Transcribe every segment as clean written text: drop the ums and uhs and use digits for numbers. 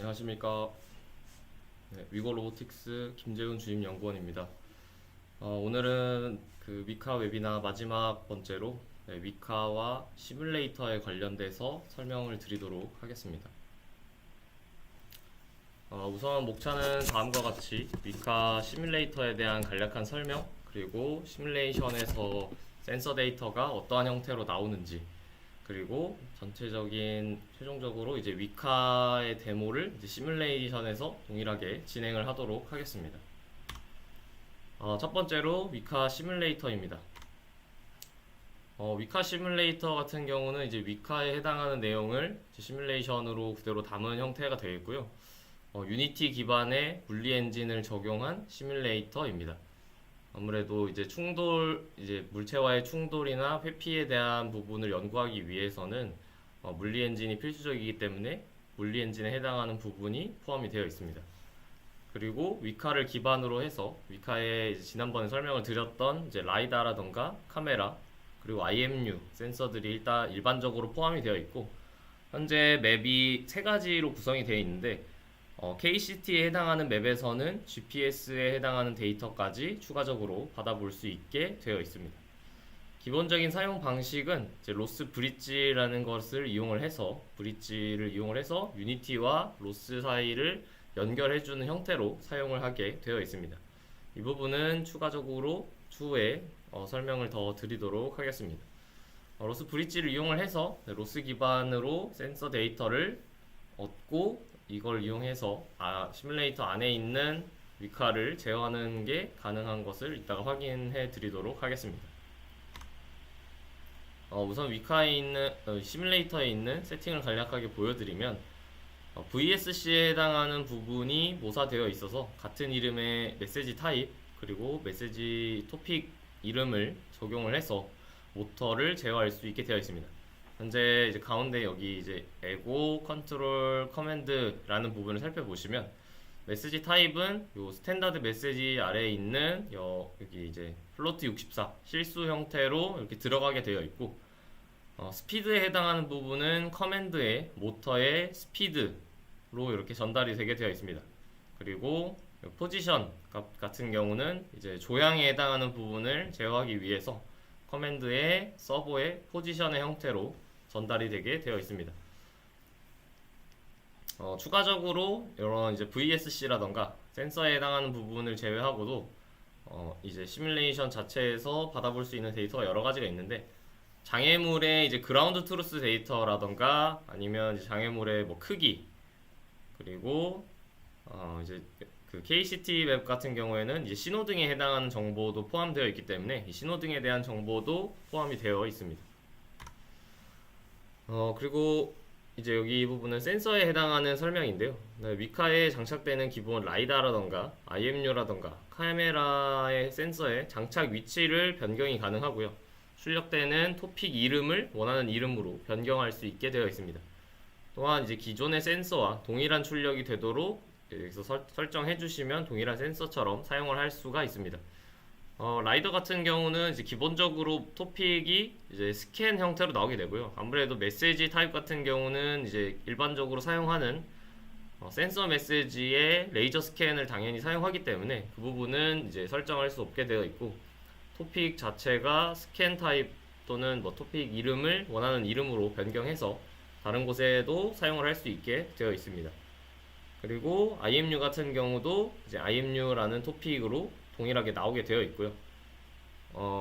안녕하십니까. 네, 위거 로보틱스 김재훈 주임 연구원입니다. 오늘은 그 위카 웨비나 마지막 번째로 위카와 시뮬레이터에 관련돼서 설명을 드리도록 하겠습니다. 우선 목차는 다음과 같이 위카 시뮬레이터에 대한 간략한 설명, 그리고 시뮬레이션에서 센서 데이터가 어떠한 형태로 나오는지, 그리고 전체적인 최종적으로 이제 위카의 데모를 이제 시뮬레이션에서 동일하게 진행을 하도록 하겠습니다. 첫 번째로 위카 시뮬레이터입니다. 위카 시뮬레이터 같은 경우는 이제 위카에 해당하는 내용을 시뮬레이션으로 그대로 담은 형태가 되겠고요. 유니티 기반의 물리 엔진을 적용한 시뮬레이터입니다. 아무래도 이제 물체와의 충돌이나 회피에 대한 부분을 연구하기 위해서는 물리 엔진이 필수적이기 때문에 물리 엔진에 해당하는 부분이 포함이 되어 있습니다. 그리고 위카를 기반으로 해서 위카에 이제 지난번에 설명을 드렸던 이제 라이다라던가 카메라, 그리고 IMU 센서들이 일반적으로 포함이 되어 있고, 현재 맵이 세 가지로 구성이 되어 있는데, KCT에 해당하는 맵에서는 GPS에 해당하는 데이터까지 추가적으로 받아볼 수 있게 되어 있습니다. 기본적인 사용 방식은 이제 로스 브릿지라는 것을 이용을 해서 유니티와 로스 사이를 연결해주는 형태로 사용을 하게 되어 있습니다. 이 부분은 추가적으로 추후에 설명을 더 드리도록 하겠습니다. 로스 브릿지를 이용을 해서 로스 기반으로 센서 데이터를 얻고, 이걸 이용해서 시뮬레이터 안에 있는 위카를 제어하는 게 가능한 것을 이따가 확인해 드리도록 하겠습니다. 우선 위카에 있는 시뮬레이터에 있는 세팅을 간략하게 보여드리면, VSC에 해당하는 부분이 모사되어 있어서 같은 이름의 메시지 타입 그리고 메시지 토픽 이름을 적용을 해서 모터를 제어할 수 있게 되어 있습니다. 현재 이제 가운데 여기 이제 에고 컨트롤 커맨드라는 부분을 살펴보시면, 메시지 타입은 요 스탠다드 메시지 아래에 있는 여기 이제 플로트 64 실수 형태로 이렇게 들어가게 되어 있고, 스피드에 해당하는 부분은 커맨드의 모터의 스피드로 이렇게 전달이 되게 되어 있습니다. 그리고 포지션 값 같은 경우는 이제 조향에 해당하는 부분을 제어하기 위해서 커맨드의 서버의 포지션의 형태로 전달이 되게 되어 있습니다. 추가적으로 이런 이제 VSC라던가 센서에 해당하는 부분을 제외하고도 이제 시뮬레이션 자체에서 받아볼 수 있는 데이터가 여러 가지가 있는데, 장애물의 이제 그라운드 트루스 데이터라던가 아니면 이제 장애물의 뭐 크기, 그리고 이제 그 KCT 맵 같은 경우에는 이제 신호등에 해당하는 정보도 포함되어 있기 때문에 이 신호등에 대한 정보도 포함이 되어 있습니다. 그리고 이제 여기 이 부분은 센서에 해당하는 설명인데요. 위카에 장착되는 기본 라이다라던가 IMU라던가 카메라의 센서의 장착 위치를 변경이 가능하고요. 출력되는 토픽 이름을 원하는 이름으로 변경할 수 있게 되어 있습니다. 또한 이제 기존의 센서와 동일한 출력이 되도록 여기서 설정해 주시면 동일한 센서처럼 사용을 할 수가 있습니다. 라이더 같은 경우는 이제 기본적으로 토픽이 이제 스캔 형태로 나오게 되고요. 아무래도 메시지 타입 같은 경우는 이제 일반적으로 사용하는 센서 메시지의 레이저 스캔을 당연히 사용하기 때문에 그 부분은 이제 설정할 수 없게 되어 있고, 토픽 자체가 스캔 타입 또는 뭐 토픽 이름을 원하는 이름으로 변경해서 다른 곳에도 사용을 할 수 있게 되어 있습니다. 그리고 IMU 같은 경우도 이제 IMU라는 토픽으로 동일하게 나오게 되어 있고요.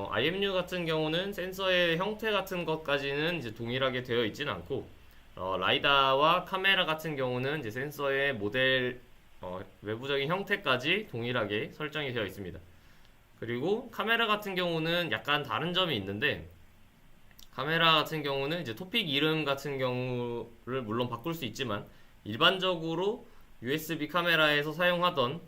IMU 같은 경우는 센서의 형태 같은 것까지는 이제 동일하게 되어 있지는 않고, 라이다와 카메라 같은 경우는 이제 센서의 모델 외부적인 형태까지 동일하게 설정이 되어 있습니다. 그리고 카메라 같은 경우는 약간 다른 점이 있는데, 카메라 같은 경우는 이제 토픽 이름 같은 경우를 물론 바꿀 수 있지만, 일반적으로 USB 카메라에서 사용하던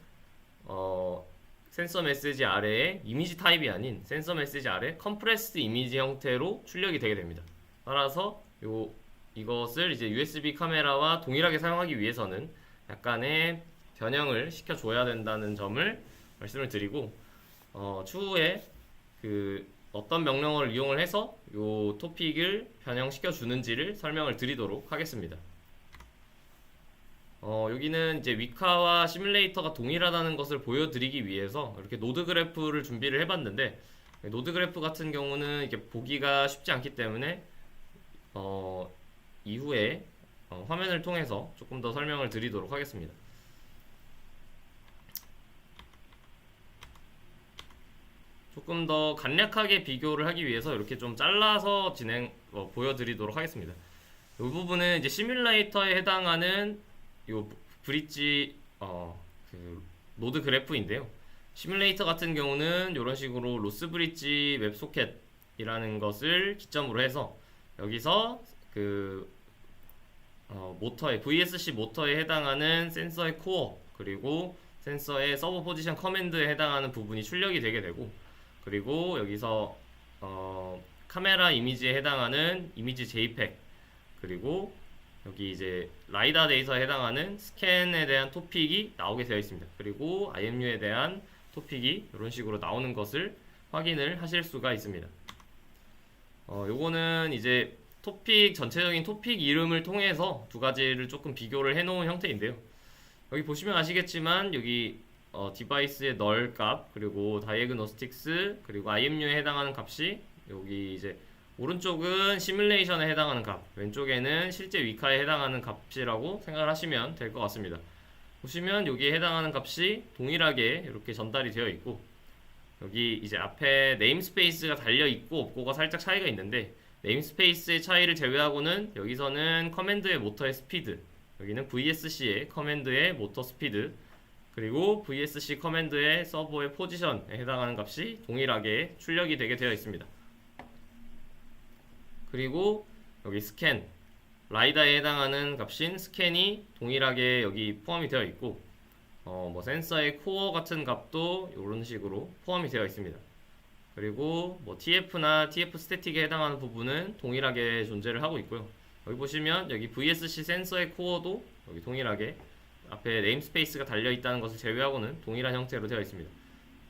센서 메시지 아래에 이미지 타입이 아닌 센서 메시지 아래 컴프레스드 이미지 형태로 출력이 되게 됩니다. 따라서 이것을 이제 USB 카메라와 동일하게 사용하기 위해서는 약간의 변형을 시켜줘야 된다는 점을 말씀을 드리고, 추후에 어떤 명령어를 이용을 해서 이 토픽을 변형시켜 주는지를 설명을 드리도록 하겠습니다. 여기는 이제 위카와 시뮬레이터가 동일하다는 것을 보여드리기 위해서 이렇게 노드 그래프를 준비를 해봤는데, 노드 그래프 같은 경우는 이게 보기가 쉽지 않기 때문에 이후에 화면을 통해서 조금 더 설명을 드리도록 하겠습니다. 조금 더 간략하게 비교를 하기 위해서 이렇게 좀 잘라서 보여드리도록 하겠습니다. 이 부분은 이제 시뮬레이터에 해당하는 요 브릿지 그 노드 그래프인데요. 시뮬레이터 같은 경우는 이런 식으로 로스 브릿지 웹 소켓이라는 것을 기점으로 해서 여기서 그 모터의 VSC 모터에 해당하는 센서의 코어, 그리고 센서의 서버 포지션 커맨드에 해당하는 부분이 출력이 되게 되고, 그리고 여기서 카메라 이미지에 해당하는 이미지 JPEG, 그리고 여기 이제 라이다 데이터에 해당하는 스캔에 대한 토픽이 나오게 되어 있습니다. 그리고 IMU에 대한 토픽이 이런 식으로 나오는 것을 확인을 하실 수가 있습니다. 요거는 이제 전체적인 토픽 이름을 통해서 두 가지를 조금 비교를 해 놓은 형태인데요. 여기 보시면 아시겠지만 여기 디바이스의 널 값, 그리고 다이애그노스틱스, 그리고 IMU에 해당하는 값이 여기 이제 오른쪽은 시뮬레이션에 해당하는 값, 왼쪽에는 실제 위카에 해당하는 값이라고 생각을 하시면 될 것 같습니다. 보시면 여기에 해당하는 값이 동일하게 이렇게 전달이 되어 있고, 여기 이제 앞에 네임스페이스가 달려 있고 없고가 살짝 차이가 있는데, 네임스페이스의 차이를 제외하고는 여기서는 커맨드의 모터의 스피드, 여기는 VSC의 커맨드의 모터 스피드, 그리고 VSC 커맨드의 서버의 포지션에 해당하는 값이 동일하게 출력이 되게 되어 있습니다. 그리고 여기 스캔, 라이다에 해당하는 값인 스캔이 동일하게 여기 포함이 되어 있고, 뭐 센서의 코어 같은 값도 이런 식으로 포함이 되어 있습니다. 그리고 뭐 TF나 TF 스태틱에 해당하는 부분은 동일하게 존재를 하고 있고요. 여기 보시면 여기 VSC 센서의 코어도 여기 동일하게 앞에 네임스페이스가 달려 있다는 것을 제외하고는 동일한 형태로 되어 있습니다.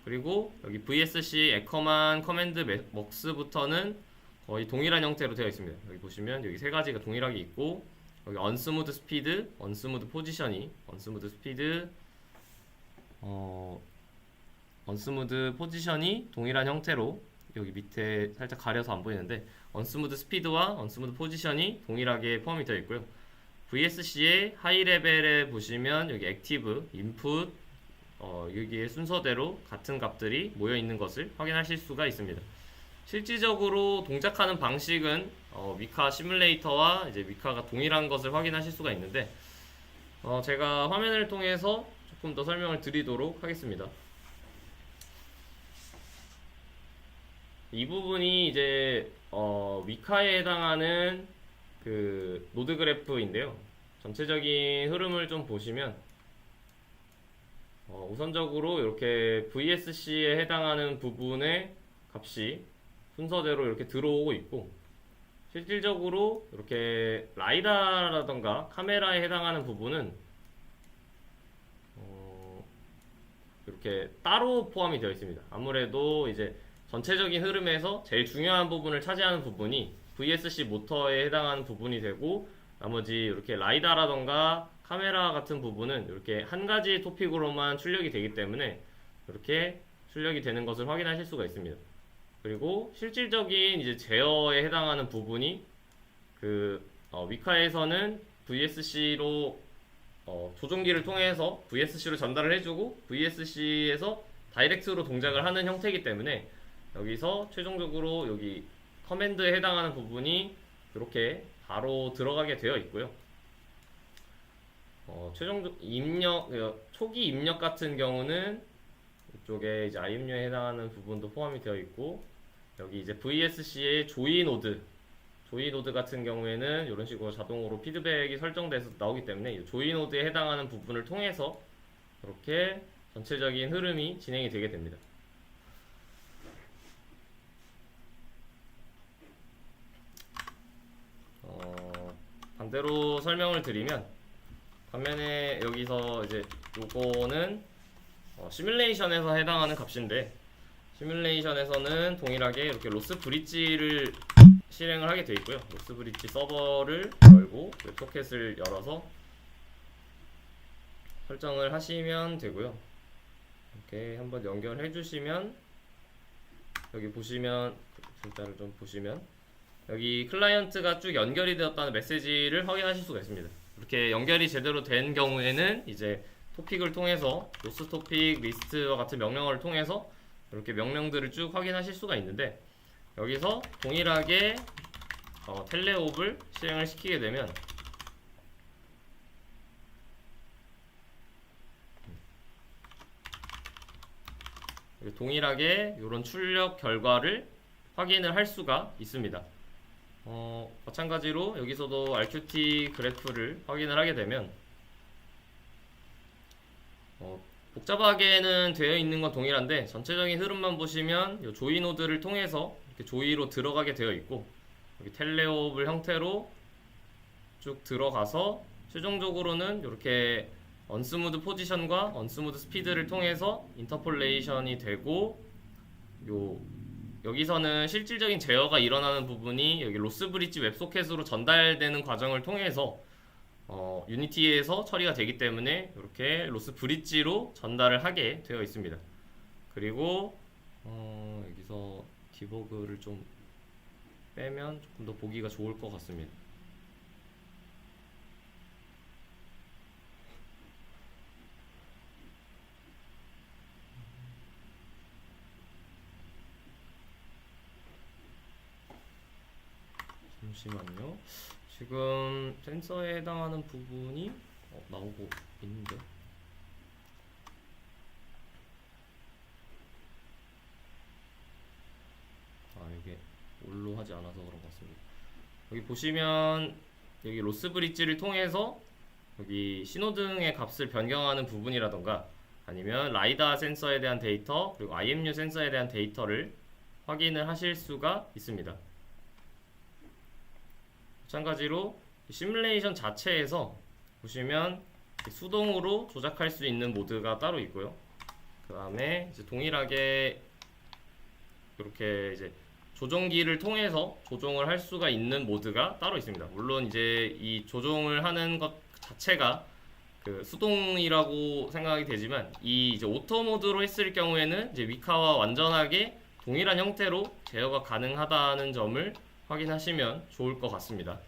그리고 여기 VSC 에커만 커맨드 먹스부터는 거의 동일한 형태로 되어 있습니다. 여기 보시면 여기 세 가지가 동일하게 있고, 여기 언스무드 스피드, 언스무드 포지션이, 언스무드 스피드, 언스무드 포지션이 동일한 형태로 여기 밑에 살짝 가려서 안 보이는데 언스무드 스피드와 언스무드 포지션이 동일하게 포함이 되어 있고요. VSC의 하이 레벨에 보시면 여기 액티브, 인풋, 여기에 순서대로 같은 값들이 모여 있는 것을 확인하실 수가 있습니다. 실질적으로 동작하는 방식은 위카 시뮬레이터와 이제 위카가 동일한 것을 확인하실 수가 있는데, 제가 화면을 통해서 조금 더 설명을 드리도록 하겠습니다. 이 부분이 이제 위카에 해당하는 그 노드 그래프인데요. 전체적인 흐름을 좀 보시면 우선적으로 이렇게 VSC에 해당하는 부분의 값이 순서대로 이렇게 들어오고 있고, 실질적으로 이렇게 라이다라던가 카메라에 해당하는 부분은 이렇게 따로 포함이 되어 있습니다. 아무래도 이제 전체적인 흐름에서 제일 중요한 부분을 차지하는 부분이 VSC 모터에 해당하는 부분이 되고, 나머지 이렇게 라이다라던가 카메라 같은 부분은 이렇게 한 가지 토픽으로만 출력이 되기 때문에 이렇게 출력이 되는 것을 확인하실 수가 있습니다. 그리고 실질적인 이제 제어에 해당하는 부분이 위카에서는 VSC로 조종기를 통해서 VSC로 전달을 해주고 VSC에서 다이렉트로 동작을 하는 형태이기 때문에 여기서 최종적으로 여기 커맨드에 해당하는 부분이 이렇게 바로 들어가게 되어 있고요. 초기 입력 같은 경우는 이쪽에 이제 IMU에 해당하는 부분도 포함이 되어 있고, 여기 이제 VSC의 조이 노드 같은 경우에는 이런 식으로 자동으로 피드백이 설정돼서 나오기 때문에 이 조이 노드에 해당하는 부분을 통해서 이렇게 전체적인 흐름이 진행이 되게 됩니다. 반대로 설명을 드리면, 반면에 여기서 이제 요거는 시뮬레이션에서 해당하는 값인데, 시뮬레이션에서는 동일하게 이렇게 로스 브릿지를 실행을 하게 되어 있고요. 로스 브릿지 서버를 열고 웹소켓을 열어서 설정을 하시면 되고요. 이렇게 한번 연결해 주시면 여기 보시면 글자를 좀 보시면 여기 클라이언트가 쭉 연결이 되었다는 메시지를 확인하실 수가 있습니다. 이렇게 연결이 제대로 된 경우에는 이제 토픽을 통해서 로스 토픽 리스트와 같은 명령어를 통해서 이렇게 명령들을 쭉 확인하실 수가 있는데 여기서 동일하게 텔레옵을 실행을 시키게 되면 동일하게 이런 출력 결과를 확인을 할 수가 있습니다. 마찬가지로 여기서도 RQT 그래프를 확인을 하게 되면 복잡하게는 되어 있는 건 동일한데 전체적인 흐름만 보시면 이 조이 노드를 통해서 이렇게 조이로 들어가게 되어 있고 여기 텔레옵을 형태로 쭉 들어가서 최종적으로는 이렇게 언스무드 포지션과 언스무드 스피드를 통해서 인터폴레이션이 되고 여기서는 실질적인 제어가 일어나는 부분이 여기 로스 브릿지 웹소켓으로 전달되는 과정을 통해서 유니티에서 처리가 되기 때문에 이렇게 로스 브릿지로 전달을 하게 되어 있습니다. 그리고 여기서 디버그를 좀 빼면 조금 더 보기가 좋을 것 같습니다. 잠시만요. 지금 센서에 해당하는 부분이 나오고 있는데 이게 올로 하지 않아서 그런 것 같습니다. 여기 보시면 여기 로스 브릿지를 통해서 여기 신호등의 값을 변경하는 부분이라던가 아니면 라이다 센서에 대한 데이터 그리고 IMU 센서에 대한 데이터를 확인을 하실 수가 있습니다. 마찬가지로 시뮬레이션 자체에서 보시면 수동으로 조작할 수 있는 모드가 따로 있고요. 그 다음에 동일하게 이렇게 이제 조종기를 통해서 조종을 할 수가 있는 모드가 따로 있습니다. 물론 이제 이 조종을 하는 것 자체가 그 수동이라고 생각이 되지만 이 이제 오토 모드로 했을 경우에는 이제 위카와 완전하게 동일한 형태로 제어가 가능하다는 점을 확인하시면 좋을 것 같습니다.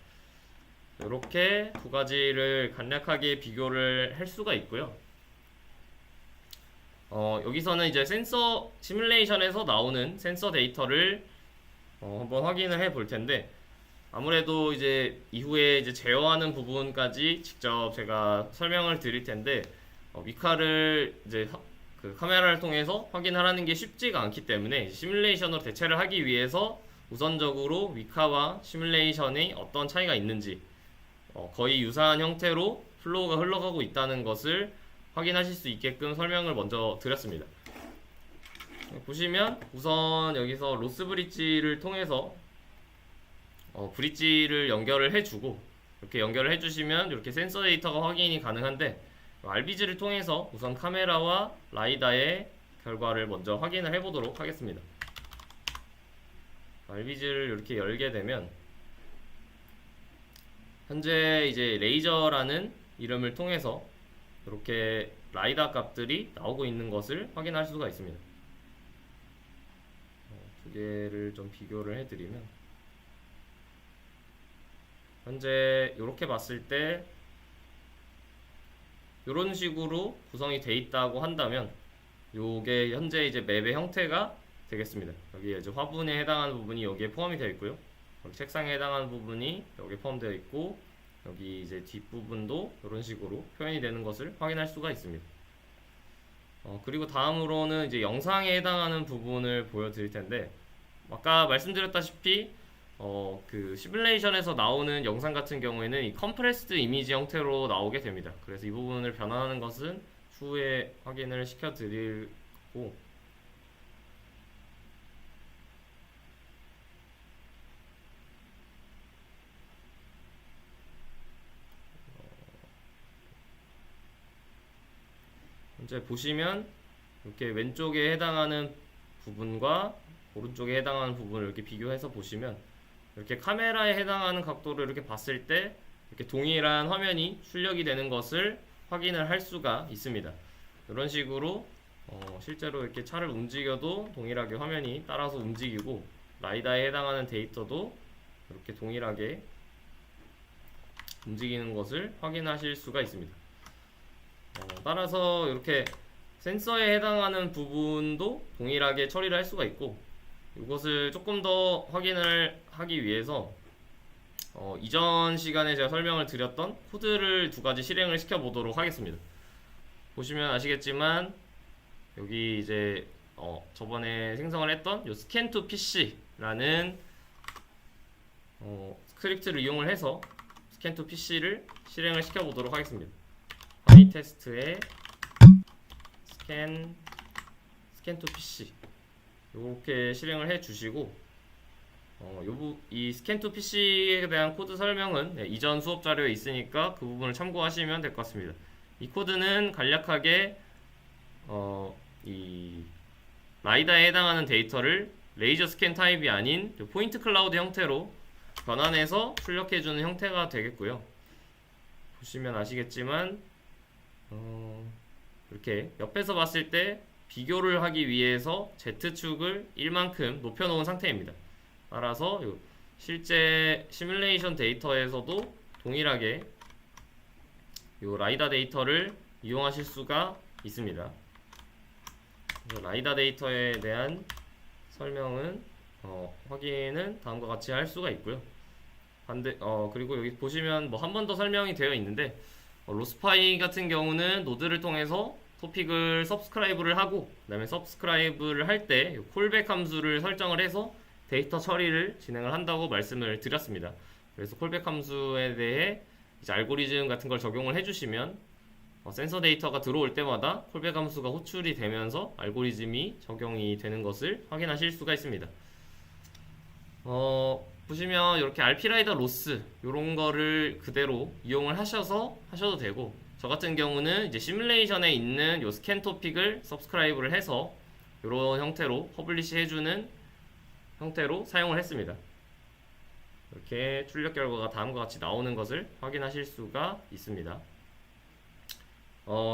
이렇게 두 가지를 간략하게 비교를 할 수가 있고요. 여기서는 이제 센서 시뮬레이션에서 나오는 센서 데이터를 한번 확인을 해 볼 텐데 아무래도 이제 이후에 이제 제어하는 부분까지 직접 제가 설명을 드릴 텐데 위카를 이제 그 카메라를 통해서 확인하라는 게 쉽지가 않기 때문에 시뮬레이션으로 대체를 하기 위해서 우선적으로 위카와 시뮬레이션이 어떤 차이가 있는지 거의 유사한 형태로 플로우가 흘러가고 있다는 것을 확인하실 수 있게끔 설명을 먼저 드렸습니다. 보시면 우선 여기서 로스 브릿지를 통해서 브릿지를 연결을 해주고 이렇게 연결을 해주시면 이렇게 센서 데이터가 확인이 가능한데 RBG를 통해서 우선 카메라와 라이다의 결과를 먼저 확인을 해보도록 하겠습니다. RBG를 이렇게 열게 되면 현재 이제 레이저라는 이름을 통해서 이렇게 라이다 값들이 나오고 있는 것을 확인할 수가 있습니다. 두 개를 좀 비교를 해드리면 현재 이렇게 봤을 때 이런 식으로 구성이 돼 있다고 한다면 요게 현재 이제 맵의 형태가 되겠습니다. 여기 이제 화분에 해당하는 부분이 여기에 포함이 되어 있고요. 여기 책상에 해당하는 부분이 여기에 포함되어 있고 여기 이제 뒷부분도 이런 식으로 표현이 되는 것을 확인할 수가 있습니다. 그리고 다음으로는 이제 영상에 해당하는 부분을 보여드릴 텐데 아까 말씀드렸다시피 그 시뮬레이션에서 나오는 영상 같은 경우에는 이 컴프레스드 이미지 형태로 나오게 됩니다. 그래서 이 부분을 변환하는 것은 추후에 확인을 시켜드리고 현재 보시면 이렇게 왼쪽에 해당하는 부분과 오른쪽에 해당하는 부분을 이렇게 비교해서 보시면 이렇게 카메라에 해당하는 각도를 이렇게 봤을 때 이렇게 동일한 화면이 출력이 되는 것을 확인을 할 수가 있습니다. 이런 식으로 실제로 이렇게 차를 움직여도 동일하게 화면이 따라서 움직이고 라이다에 해당하는 데이터도 이렇게 동일하게 움직이는 것을 확인하실 수가 있습니다. 따라서 이렇게 센서에 해당하는 부분도 동일하게 처리를 할 수가 있고, 이것을 조금 더 확인을 하기 위해서 이전 시간에 제가 설명을 드렸던 코드를 두 가지 실행을 시켜 보도록 하겠습니다. 보시면 아시겠지만 여기 이제 저번에 생성을 했던 요 scan to PC라는 스크립트를 이용을 해서 scan to PC를 실행을 시켜 보도록 하겠습니다. pytest에 scan to PC 이렇게 실행을 해 주시고, 이 scan to PC에 대한 코드 설명은 이전 수업 자료에 있으니까 그 부분을 참고하시면 될 것 같습니다. 이 코드는 간략하게 이 라이다에 해당하는 데이터를 레이저 스캔 타입이 아닌 포인트 클라우드 형태로 변환해서 출력해주는 형태가 되겠고요. 보시면 아시겠지만 이렇게 옆에서 봤을 때 비교를 하기 위해서 Z축을 1만큼 높여놓은 상태입니다. 따라서 실제 시뮬레이션 데이터에서도 동일하게 이 라이다 데이터를 이용하실 수가 있습니다. 라이다 데이터에 대한 설명은 확인은 다음과 같이 할 수가 있고요. 그리고 여기 보시면 뭐 한 번 더 설명이 되어 있는데, 로스파이 같은 경우는 노드를 통해서 토픽을 서브스크라이브를 하고, 그 다음에 서브스크라이브를 할 때 콜백 함수를 설정을 해서 데이터 처리를 진행을 한다고 말씀을 드렸습니다. 그래서 콜백 함수에 대해 이제 알고리즘 같은 걸 적용을 해주시면 센서 데이터가 들어올 때마다 콜백 함수가 호출이 되면서 알고리즘이 적용이 되는 것을 확인하실 수가 있습니다. 보시면 이렇게 RP라이더 로스 이런 거를 그대로 이용을 하셔도 되고, 저 같은 경우는 이제 시뮬레이션에 있는 요 스캔 토픽을 서브스크라이브를 해서 이런 형태로 퍼블리시 해주는 형태로 사용을 했습니다. 이렇게 출력 결과가 다음과 같이 나오는 것을 확인하실 수가 있습니다.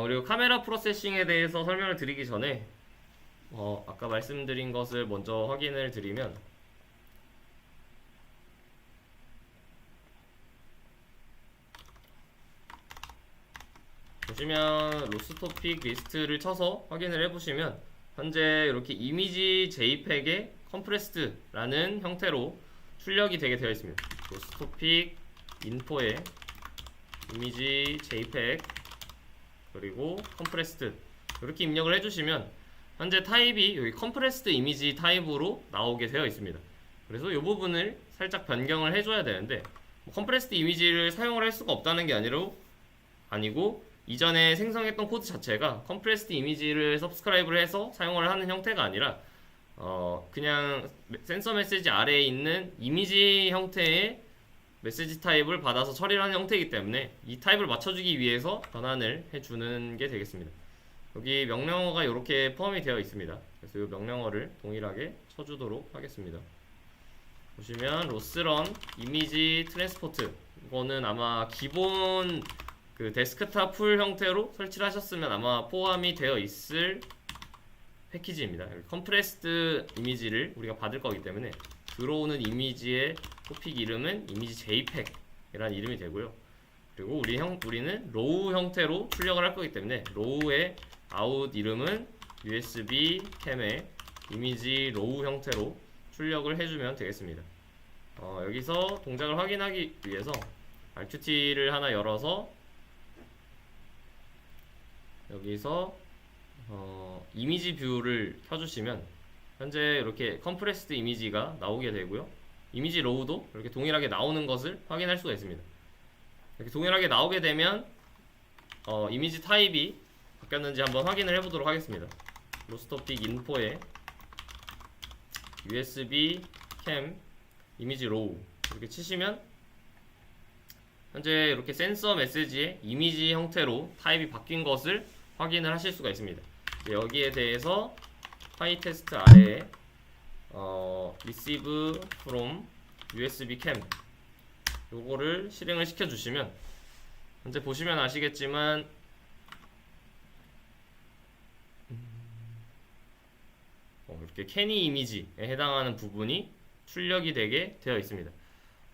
그리고 카메라 프로세싱에 대해서 설명을 드리기 전에 아까 말씀드린 것을 먼저 확인을 드리면, 보시면 로스 토픽 리스트를 쳐서 확인을 해보시면 현재 이렇게 이미지 JPEG의 컴프레스드라는 형태로 출력이 되게 되어 있습니다. 로스 토픽 인포에 이미지 JPEG 그리고 컴프레스드 이렇게 입력을 해주시면 현재 타입이 여기 컴프레스드 이미지 타입으로 나오게 되어 있습니다. 그래서 이 부분을 살짝 변경을 해줘야 되는데, 컴프레스드 이미지를 사용을 할 수가 없다는 게 아니고 이전에 생성했던 코드 자체가 컴프레스드 이미지를 서브스크라이브를 해서 사용을 하는 형태가 아니라 그냥 센서 메시지 아래에 있는 이미지 형태의 메시지 타입을 받아서 처리를 하는 형태이기 때문에 이 타입을 맞춰주기 위해서 변환을 해주는 게 되겠습니다. 여기 명령어가 이렇게 포함이 되어 있습니다. 그래서 이 명령어를 동일하게 쳐주도록 하겠습니다. 보시면 로스런 이미지 트랜스포트, 이거는 아마 기본 그 데스크탑 풀 형태로 설치를 하셨으면 아마 포함이 되어 있을 패키지입니다. 컴프레스드 이미지를 우리가 받을 거기 때문에 들어오는 이미지의 토픽 이름은 이미지 JPEG이라는 이름이 되고요. 그리고 우리는 로우 형태로 출력을 할 거기 때문에 로우의 아웃 이름은 USB 캠의 이미지 로우 형태로 출력을 해주면 되겠습니다. 여기서 동작을 확인하기 위해서 RQT를 하나 열어서 여기서 이미지 뷰를 켜주시면 현재 이렇게 컴프레스드 이미지가 나오게 되고요. 이미지 로우도 이렇게 동일하게 나오는 것을 확인할 수가 있습니다. 이렇게 동일하게 나오게 되면 이미지 타입이 바뀌었는지 한번 확인을 해보도록 하겠습니다. 로스토픽 인포에 USB 캠 이미지 로우 이렇게 치시면 현재 이렇게 센서 메시지의 이미지 형태로 타입이 바뀐 것을 확인을 하실 수가 있습니다. 여기에 대해서 pytest 아래에 receive from USB cam 요거를 실행을 시켜 주시면 현재 보시면 아시겠지만 이렇게 캐니 이미지에 해당하는 부분이 출력이 되게 되어 있습니다.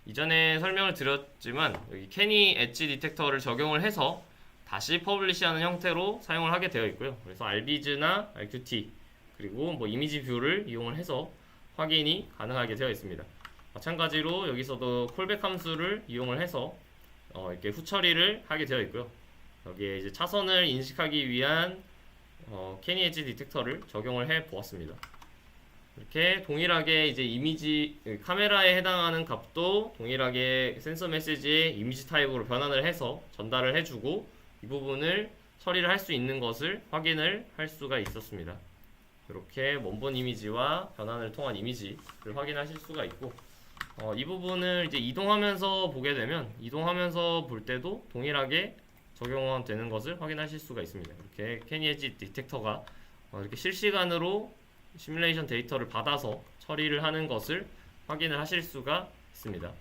이전에 설명을 드렸지만 여기 캐니 엣지 디텍터를 적용을 해서 다시 퍼블리시하는 형태로 사용을 하게 되어 있고요. 그래서 RBG나 RQT 그리고 뭐 이미지 뷰를 이용을 해서 확인이 가능하게 되어 있습니다. 마찬가지로 여기서도 콜백 함수를 이용을 해서 이렇게 후처리를 하게 되어 있고요. 여기에 이제 차선을 인식하기 위한 캐니 엣지 디텍터를 적용을 해 보았습니다. 이렇게 동일하게 이제 이미지 카메라에 해당하는 값도 동일하게 센서 메시지의 이미지 타입으로 변환을 해서 전달을 해주고 이 부분을 처리를 할 수 있는 것을 확인을 할 수가 있었습니다. 이렇게 원본 이미지와 변환을 통한 이미지를 확인하실 수가 있고 이 부분을 이제 이동하면서 보게 되면 이동하면서 볼 때도 동일하게 적용되는 것을 확인하실 수가 있습니다. 이렇게 캐니 엣지 디텍터가 이렇게 실시간으로 시뮬레이션 데이터를 받아서 처리를 하는 것을 확인을 하실 수가 있습니다.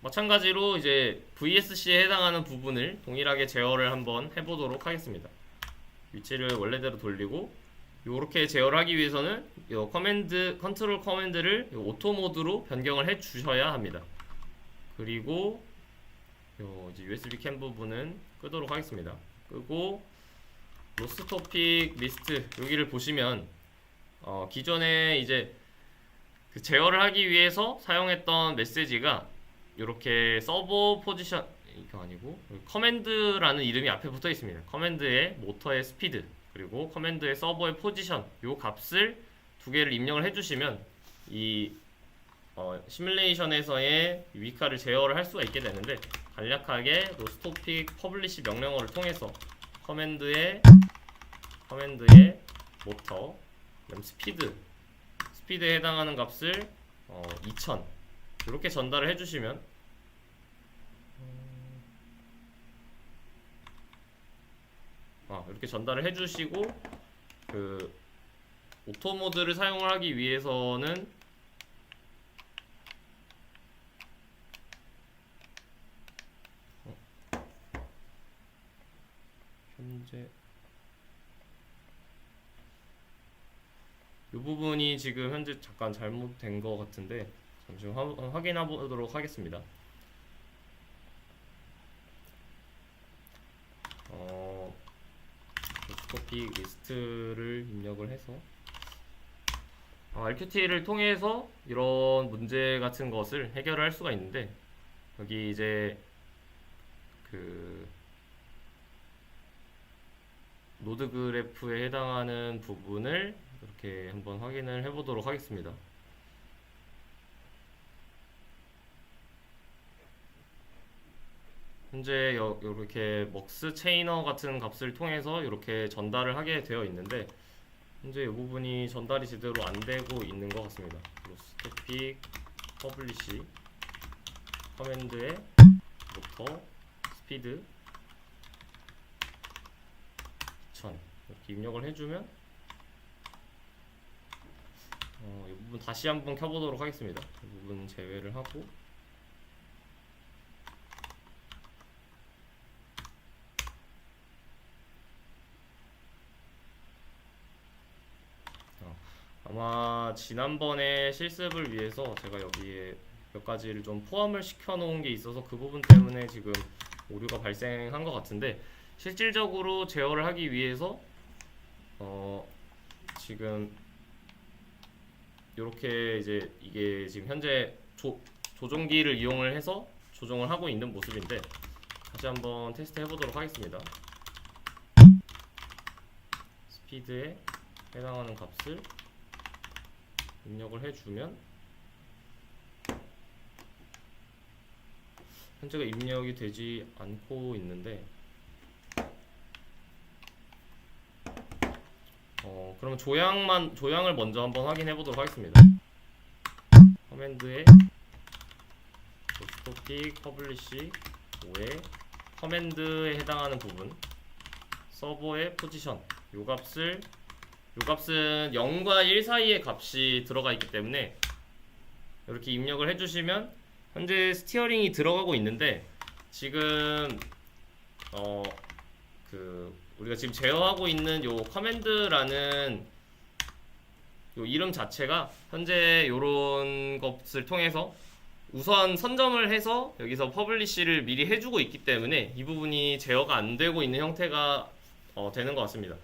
마찬가지로 이제 VSC에 해당하는 부분을 동일하게 제어를 한번 해보도록 하겠습니다. 위치를 원래대로 돌리고 이렇게 제어를 하기 위해서는 컨트롤 커맨드를 오토 모드로 변경을 해 주셔야 합니다. 그리고 이제 USB 캠 부분은 끄도록 하겠습니다. 끄고 로스 토픽 리스트 여기를 보시면 기존에 이제 그 제어를 하기 위해서 사용했던 메시지가 이렇게 서버 포지션 이거 아니고 커맨드라는 이름이 앞에 붙어 있습니다. 커맨드의 모터의 스피드 그리고 커맨드의 서버의 포지션 요 값을 두 개를 입력을 해주시면 이 시뮬레이션에서의 위카를 제어를 할 수가 있게 되는데 간략하게 로스토픽 퍼블리시 명령어를 통해서 커맨드의 모터 그다음 스피드에 해당하는 값을 2000 이렇게 전달을 해주시면 이렇게 전달을 해주시고 그 오토 모드를 사용을 하기 위해서는 현재 이 부분이 지금 현재 잠깐 잘못된 것 같은데 잠시 확인해 보도록 하겠습니다. 토픽 리스트를 입력을 해서 RQT를 통해서 이런 문제 같은 것을 해결을 할 수가 있는데 여기 이제 그 노드 그래프에 해당하는 부분을 이렇게 한번 확인을 해보도록 하겠습니다. 현재 이렇게 먹스 체이너 같은 값을 통해서 이렇게 전달을 하게 되어 있는데 현재 이 부분이 전달이 제대로 안 되고 있는 것 같습니다. 로스토픽 퍼블리시 커맨드의 모터 스피드 2000 이렇게 입력을 해주면 이 부분 다시 한번 켜보도록 하겠습니다. 이 부분 제외를 하고 아마 지난번에 실습을 위해서 제가 여기에 몇 가지를 좀 포함을 시켜 놓은 게 있어서 그 부분 때문에 지금 오류가 발생한 것 같은데 실질적으로 제어를 하기 위해서 지금 이렇게 이제 이게 지금 현재 조종기를 이용을 해서 조정을 하고 있는 모습인데 다시 한번 테스트 해보도록 하겠습니다. 스피드에 해당하는 값을 입력을 해주면 현재가 입력이 되지 않고 있는데 그러면 조향을 먼저 한번 확인해 보도록 하겠습니다. 커맨드에 스토픽 퍼블리시 5의 커맨드에 해당하는 부분 서버의 포지션 요 값은 0과 1 사이의 값이 들어가 있기 때문에 이렇게 입력을 해주시면 현재 스티어링이 들어가고 있는데 지금 그 우리가 지금 제어하고 있는 요 커맨드라는 요 이름 자체가 현재 요런 것을 통해서 우선 선점을 해서 여기서 퍼블리시를 미리 해주고 있기 때문에 이 부분이 제어가 안 되고 있는 형태가 되는 것 같습니다.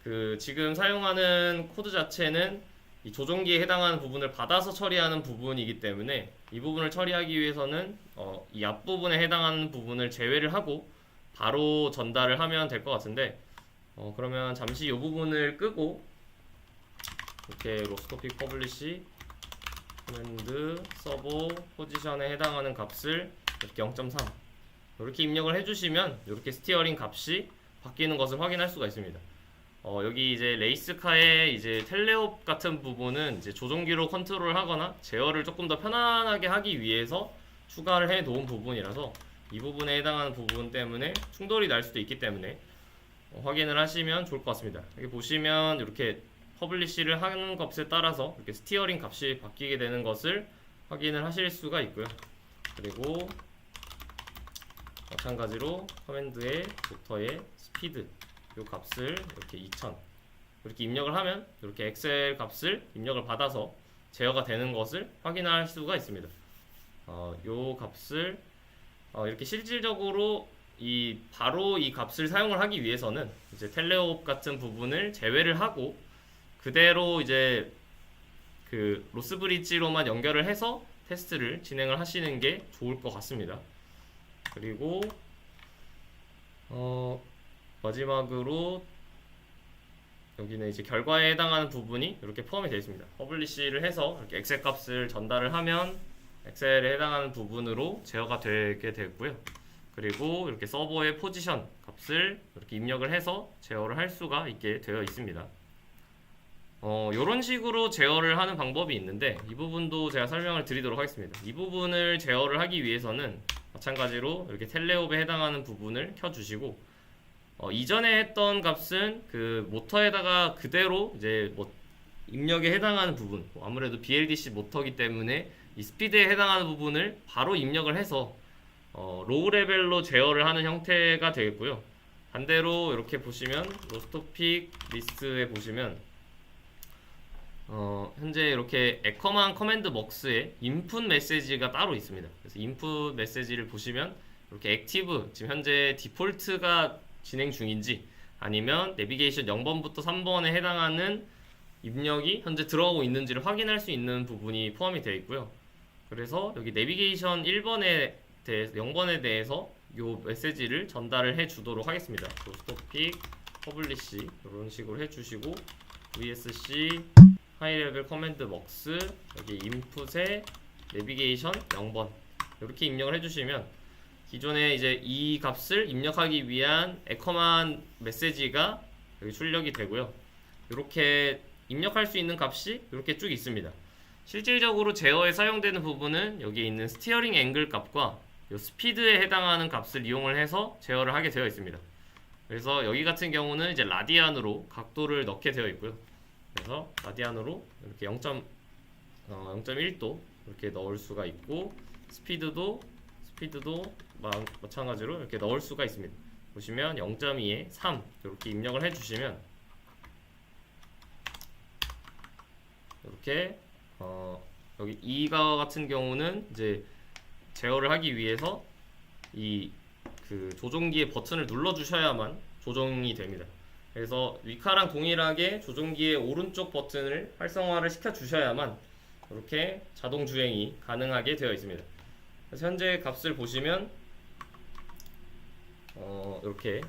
그 지금 사용하는 코드 자체는 이 조종기에 해당하는 부분을 받아서 처리하는 부분이기 때문에 이 부분을 처리하기 위해서는 이 앞부분에 해당하는 부분을 제외를 하고 바로 전달을 하면 될 것 같은데 그러면 잠시 이 부분을 끄고 이렇게 로스토픽 퍼블리시 커맨드 서버 포지션에 해당하는 값을 이렇게 0.3 이렇게 입력을 해주시면 이렇게 스티어링 값이 바뀌는 것을 확인할 수가 있습니다. 여기 이제 레이스카의 이제 텔레옵 같은 부분은 이제 조종기로 컨트롤하거나 제어를 조금 더 편안하게 하기 위해서 추가를 해 놓은 부분이라서 이 부분에 해당하는 부분 때문에 충돌이 날 수도 있기 때문에 확인을 하시면 좋을 것 같습니다. 여기 보시면 이렇게 퍼블리시를 하는 값에 따라서 이렇게 스티어링 값이 바뀌게 되는 것을 확인을 하실 수가 있고요. 그리고 마찬가지로 커맨드의 부터의 스피드 이 값을 이렇게 2000 이렇게 입력을 하면 이렇게 엑셀 값을 입력을 받아서 제어가 되는 것을 확인할 수가 있습니다. 이 값을 이렇게 실질적으로 바로 이 값을 사용을 하기 위해서는 이제 텔레옵 같은 부분을 제외를 하고 그대로 이제 그 로스 브릿지로만 연결을 해서 테스트를 진행을 하시는 게 좋을 것 같습니다. 그리고 마지막으로 여기는 이제 결과에 해당하는 부분이 이렇게 포함이 되어 있습니다. 퍼블리시를 해서 이렇게 엑셀 값을 전달을 하면 엑셀에 해당하는 부분으로 제어가 되게 되고요. 그리고 이렇게 서버의 포지션 값을 이렇게 입력을 해서 제어를 할 수가 있게 되어 있습니다. 이런 식으로 제어를 하는 방법이 있는데 이 부분도 제가 설명을 드리도록 하겠습니다. 이 부분을 제어를 하기 위해서는 마찬가지로 이렇게 텔레옵에 해당하는 부분을 켜주시고 이전에 했던 값은 그 모터에다가 그대로 이제 입력에 해당하는 부분 아무래도 BLDC 모터기 때문에 이 스피드에 해당하는 부분을 바로 입력을 해서 로우 레벨로 제어를 하는 형태가 되겠고요. 반대로 이렇게 보시면 로스토픽 리스트에 보시면 현재 이렇게 에커만 커맨드 먹스에 인풋 메시지가 따로 있습니다. 그래서 인풋 메시지를 보시면 이렇게 액티브 지금 현재 디폴트가 진행 중인지 아니면 내비게이션 0번부터 3번에 해당하는 입력이 현재 들어오고 있는지를 확인할 수 있는 부분이 포함이 되어 있고요. 그래서 여기 내비게이션 1번에 대해서 0번에 대해서 이 메시지를 전달을 해 주도록 하겠습니다. 로스토픽 퍼블리시 이런 식으로 해 주시고 VSC 하이레벨 커맨드 먹스 여기 인풋에 내비게이션 0번 이렇게 입력을 해주시면 기존에 이제 이 값을 입력하기 위한 에커만 메시지가 여기 출력이 되고요. 이렇게 입력할 수 있는 값이 이렇게 쭉 있습니다. 실질적으로 제어에 사용되는 부분은 여기 있는 스티어링 앵글 값과 이 스피드에 해당하는 값을 이용을 해서 제어를 하게 되어 있습니다. 그래서 여기 같은 경우는 이제 라디안으로 각도를 넣게 되어 있고요. 그래서 라디안으로 이렇게 0.1도 이렇게 넣을 수가 있고 스피드도 마찬가지로 이렇게 넣을 수가 있습니다. 보시면 0.2에 3 이렇게 입력을 해주시면 이렇게 여기 이가 같은 경우는 이제 제어를 하기 위해서 그 조종기의 버튼을 눌러 주셔야만 조종이 됩니다. 그래서 위카랑 동일하게 조종기의 오른쪽 버튼을 활성화를 시켜 주셔야만 이렇게 자동 주행이 가능하게 되어 있습니다. 그래서 현재 값을 보시면 이렇게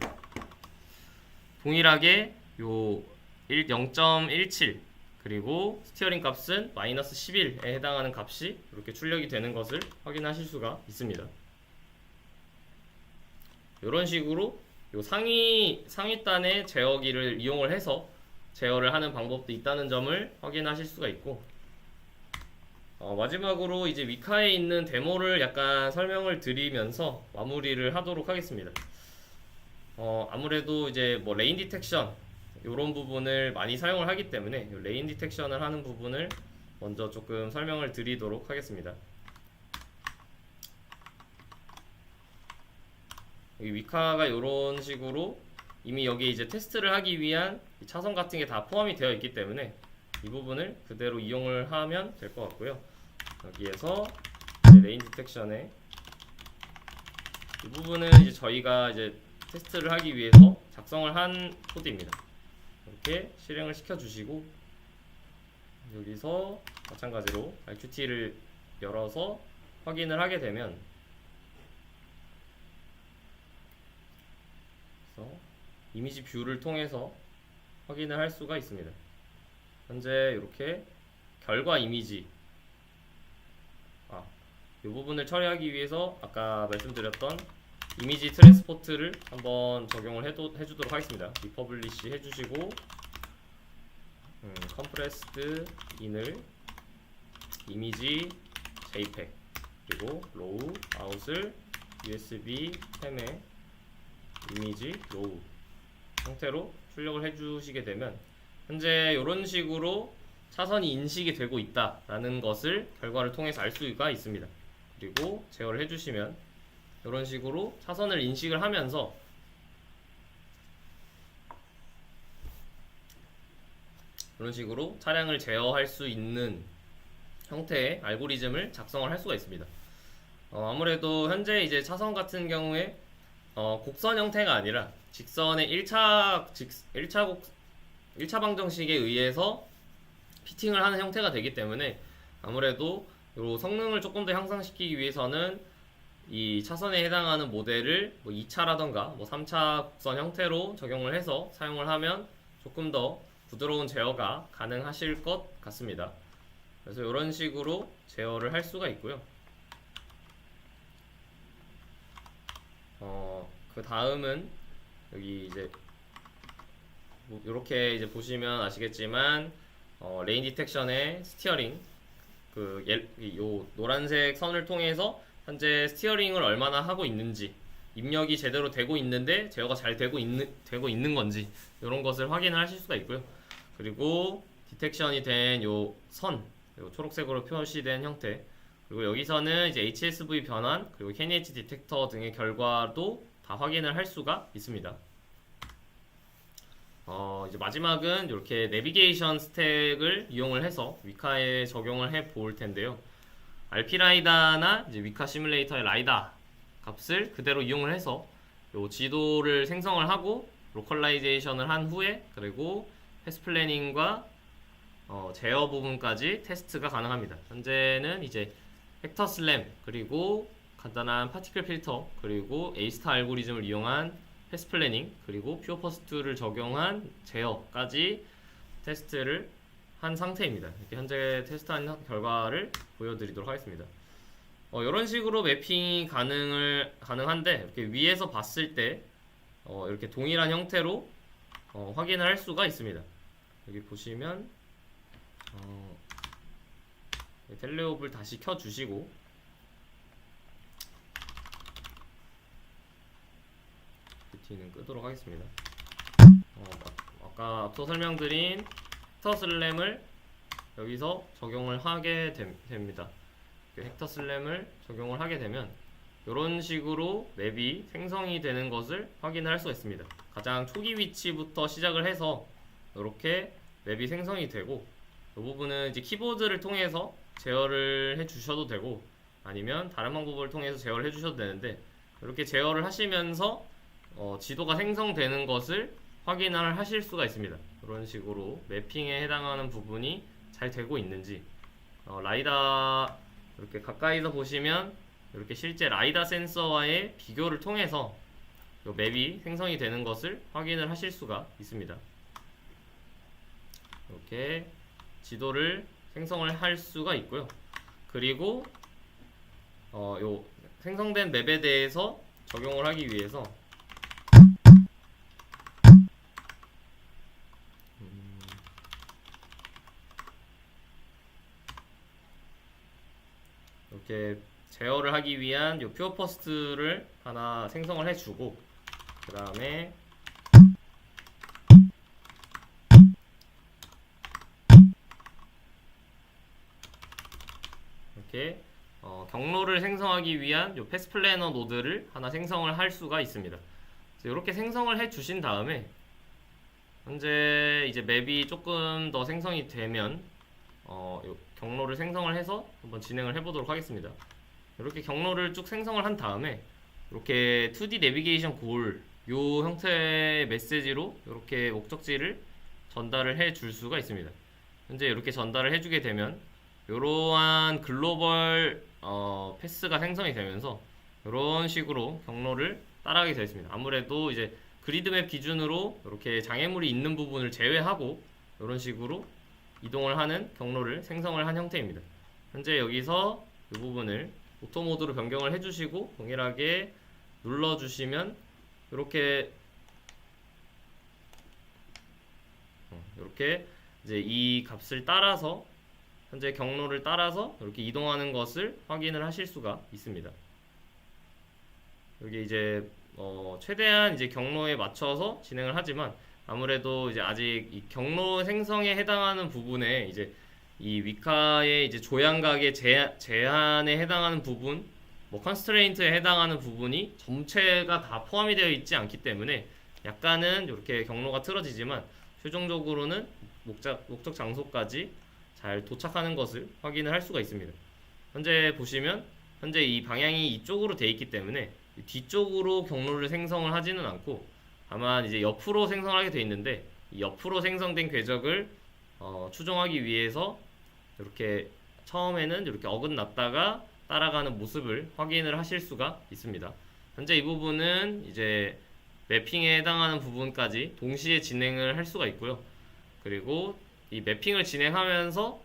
동일하게 요 0.17 그리고 스티어링 값은 마이너스 11에 해당하는 값이 이렇게 출력이 되는 것을 확인하실 수가 있습니다. 이런 식으로 요 상위단의 제어기를 이용을 해서 제어를 하는 방법도 있다는 점을 확인하실 수가 있고 마지막으로 이제 위카에 있는 데모를 약간 설명을 드리면서 마무리를 하도록 하겠습니다. 아무래도 이제 레인 디텍션 이런 부분을 많이 사용을 하기 때문에 레인 디텍션을 하는 부분을 먼저 조금 설명을 드리도록 하겠습니다. 여기 위카가 이런 식으로 이미 여기 이제 테스트를 하기 위한 이 차선 같은 게 다 포함이 되어 있기 때문에 이 부분을 그대로 이용을 하면 될 것 같고요. 여기에서 레인 디텍션에 이 부분은 이제 저희가 이제 테스트를 하기 위해서 작성을 한 코드입니다. 이렇게 실행을 시켜주시고 여기서 마찬가지로 RQT를 열어서 확인을 하게 되면 그래서 이미지 뷰를 통해서 확인을 할 수가 있습니다. 현재 이렇게 결과 이미지 이 부분을 처리하기 위해서 아까 말씀드렸던 이미지 트랜스포트를 한번 적용을 해주도록 하겠습니다. 리퍼블리시 해주시고 컴프레스드 인을 이미지 JPEG 그리고 로우 아웃을 USB 팸에 이미지 로우 형태로 출력을 해주시게 되면 현재 이런 식으로 차선이 인식이 되고 있다라는 것을 결과를 통해서 알 수가 있습니다. 그리고 제어를 해주시면 이런 식으로 차선을 인식을 하면서 이런 식으로 차량을 제어할 수 있는 형태의 알고리즘을 작성을 할 수가 있습니다. 아무래도 현재 이제 차선 같은 경우에 곡선 형태가 아니라 직선의 1차 방정식에 의해서 피팅을 하는 형태가 되기 때문에 아무래도 요 성능을 조금 더 향상시키기 위해서는 이 차선에 해당하는 모델을 뭐 2차라던가 뭐 3차 곡선 형태로 적용을 해서 사용을 하면 조금 더 부드러운 제어가 가능하실 것 같습니다. 그래서 이런 식으로 제어를 할 수가 있고요. 그 다음은 여기 이제 뭐 이렇게 이제 보시면 아시겠지만 레인 디텍션의 스티어링 요 노란색 선을 통해서 현재 스티어링을 얼마나 하고 있는지 입력이 제대로 되고 있는데 제어가 잘 되고 있는 건지 이런 것을 확인을 하실 수가 있고요. 그리고 디텍션이 된 요 선, 요 초록색으로 표시된 형태 그리고 여기서는 이제 HSV 변환 그리고 KNH 디텍터 등의 결과도 다 확인을 할 수가 있습니다. 이제 마지막은 이렇게 내비게이션 스택을 이용을 해서 위카에 적용을 해 볼 텐데요. RP 라이다나 이제 위카 시뮬레이터의 라이다 값을 그대로 이용을 해서 요 지도를 생성을 하고 로컬라이제이션을 한 후에 그리고 패스 플래닝과 제어 부분까지 테스트가 가능합니다. 현재는 이제 벡터 슬램 그리고 간단한 파티클 필터 그리고 A-스타 알고리즘을 이용한 패스 플래닝 그리고 퓨어 퍼스트를 적용한 제어까지 테스트를 한 상태입니다. 이렇게 현재 테스트한 결과를 보여드리도록 하겠습니다. 이런 식으로 매핑이 가능한데 이렇게 위에서 봤을 때 이렇게 동일한 형태로 확인을 할 수가 있습니다. 여기 보시면 텔레옵을 다시 켜주시고 뷰티는 끄도록 하겠습니다. 아까 앞서 설명드린 헥터 슬램을 여기서 적용을 하게 됩니다. 헥터 슬램을 적용을 하게 되면 이런 식으로 맵이 생성이 되는 것을 확인을 할 수가 있습니다. 가장 초기 위치부터 시작을 해서 이렇게 맵이 생성이 되고 이 부분은 이제 키보드를 통해서 제어를 해 주셔도 되고 아니면 다른 방법을 통해서 제어를 해 주셔도 되는데 이렇게 제어를 하시면서 지도가 생성되는 것을 확인을 하실 수가 있습니다. 이런 식으로 매핑에 해당하는 부분이 잘 되고 있는지 라이다 이렇게 가까이서 보시면 이렇게 실제 라이다 센서와의 비교를 통해서 이 맵이 생성이 되는 것을 확인을 하실 수가 있습니다. 이렇게 지도를 생성을 할 수가 있고요. 그리고 요 생성된 맵에 대해서 적용을 하기 위해서 이렇게 제어를 하기 위한 요 퓨어 퍼스트를 하나 생성을 해주고 그 다음에 이렇게 경로를 생성하기 위한 요 패스 플래너 노드를 하나 생성을 할 수가 있습니다. 이렇게 생성을 해 주신 다음에 현재 이제 맵이 조금 더 생성이 되면 요 경로를 생성을 해서 한번 진행을 해보도록 하겠습니다. 이렇게 경로를 쭉 생성을 한 다음에 이렇게 2D 내비게이션 골 요 형태의 메시지로 이렇게 목적지를 전달을 해 줄 수가 있습니다. 현재 이렇게 전달을 해주게 되면 이러한 글로벌 패스가 생성이 되면서 이런 식으로 경로를 따라가게 되어 있습니다. 아무래도 이제 그리드맵 기준으로 이렇게 장애물이 있는 부분을 제외하고 이런 식으로 이동을 하는 경로를 생성을 한 형태입니다. 현재 여기서 이 부분을 오토 모드로 변경을 해주시고 동일하게 눌러주시면 이렇게 이제 이 값을 따라서 현재 경로를 따라서 이렇게 이동하는 것을 확인을 하실 수가 있습니다. 여기 이제 최대한 이제 경로에 맞춰서 진행을 하지만 아무래도 이제 아직 이 경로 생성에 해당하는 부분에 이제 이 위카의 이제 조향각의 제한에 해당하는 부분, 뭐 컨스트레인트에 해당하는 부분이 전체가 다 포함이 되어 있지 않기 때문에 약간은 이렇게 경로가 틀어지지만 최종적으로는 목적 장소까지 잘 도착하는 것을 확인을 할 수가 있습니다. 현재 보시면 현재 이 방향이 이쪽으로 되어 있기 때문에 뒤쪽으로 경로를 생성을 하지는 않고 다만 이제 옆으로 생성을 하게 되어 있는데 이 옆으로 생성된 궤적을 추종하기 위해서 이렇게 처음에는 이렇게 어긋났다가 따라가는 모습을 확인을 하실 수가 있습니다. 현재 이 부분은 이제 매핑에 해당하는 부분까지 동시에 진행을 할 수가 있고요. 그리고 이 매핑을 진행하면서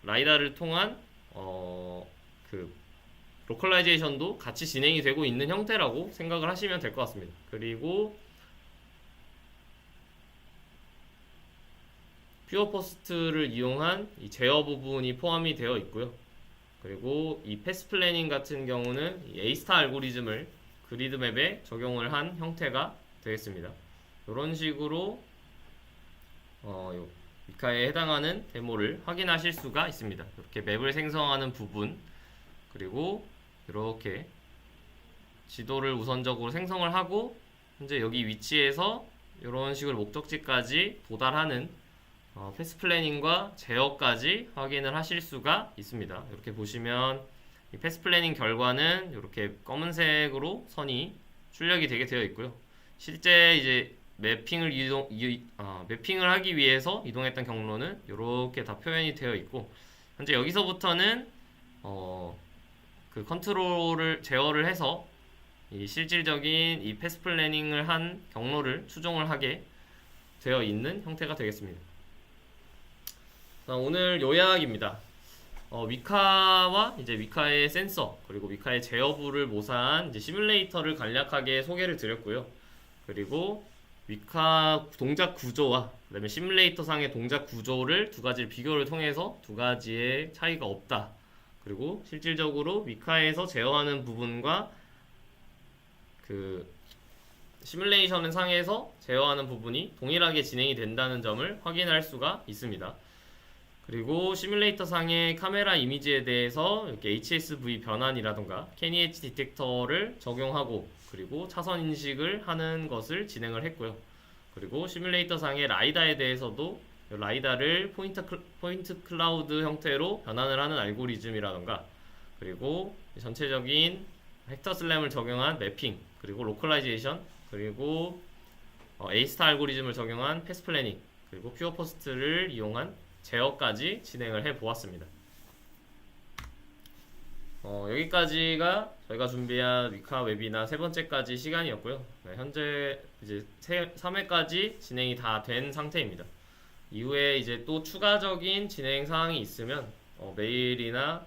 라이다를 통한 그 로컬라이제이션도 같이 진행이 되고 있는 형태라고 생각을 하시면 될 것 같습니다. 그리고 퓨어 퍼스트를 이용한 이 제어 부분이 포함이 되어 있고요. 그리고 이 패스 플래닝 같은 경우는 이 A-스타 알고리즘을 그리드 맵에 적용을 한 형태가 되겠습니다. 이런 식으로 위카에 해당하는 데모를 확인하실 수가 있습니다. 이렇게 맵을 생성하는 부분, 그리고 이렇게 지도를 우선적으로 생성을 하고 현재 여기 위치에서 이런 식으로 목적지까지 도달하는 패스 플래닝과 제어까지 확인을 하실 수가 있습니다. 이렇게 보시면 이 패스 플래닝 결과는 이렇게 검은색으로 선이 출력이 되게 되어 있고요. 실제 이제 매핑을 하기 위해서 이동했던 경로는 이렇게 다 표현이 되어 있고 현재 여기서부터는 그 컨트롤을 제어를 해서 이 실질적인 이 패스 플래닝을 한 경로를 추종을 하게 되어 있는 형태가 되겠습니다. 오늘 요약입니다. 위카와 이제 위카의 센서 그리고 위카의 제어부를 모사한 이제 시뮬레이터를 간략하게 소개를 드렸고요. 그리고 위카 동작 구조와 그다음에 시뮬레이터 상의 동작 구조를 두 가지를 비교를 통해서 두 가지의 차이가 없다. 그리고 실질적으로 위카에서 제어하는 부분과 그 시뮬레이션 상에서 제어하는 부분이 동일하게 진행이 된다는 점을 확인할 수가 있습니다. 그리고 시뮬레이터 상의 카메라 이미지에 대해서 이렇게 HSV 변환이라던가 캐니 엣지 디텍터를 적용하고 그리고 차선 인식을 하는 것을 진행을 했고요. 그리고 시뮬레이터 상의 라이다에 대해서도 라이다를 포인트 클라우드 형태로 변환을 하는 알고리즘이라던가 그리고 전체적인 벡터 슬램을 적용한 매핑 그리고 로컬라이제이션 그리고 A-스타 알고리즘을 적용한 패스 플래닝 그리고 퓨어 퍼스트를 이용한 제어까지 진행을 해 보았습니다. 여기까지가 저희가 준비한 위카 웨비나 세 번째까지 시간이었고요. 네, 현재 이제 3회까지 진행이 다 된 상태입니다. 이후에 이제 또 추가적인 진행 사항이 있으면 메일이나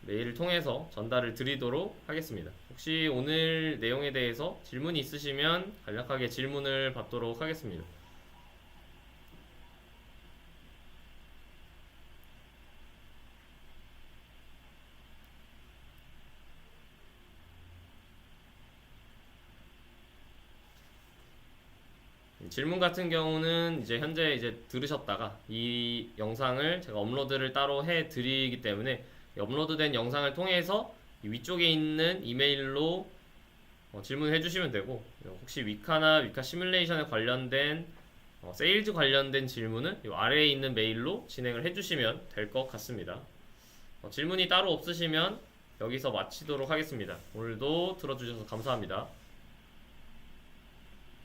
메일을 통해서 전달을 드리도록 하겠습니다. 혹시 오늘 내용에 대해서 질문이 있으시면 간략하게 질문을 받도록 하겠습니다. 질문 같은 경우는 이제 현재 이제 들으셨다가 이 영상을 제가 업로드를 따로 해 드리기 때문에 업로드된 영상을 통해서 이 위쪽에 있는 이메일로 질문해 주시면 되고, 혹시 위카나 위카 시뮬레이션에 관련된 세일즈 관련된 질문은 이 아래에 있는 메일로 진행을 해주시면 될 것 같습니다. 질문이 따로 없으시면 여기서 마치도록 하겠습니다. 오늘도 들어주셔서 감사합니다.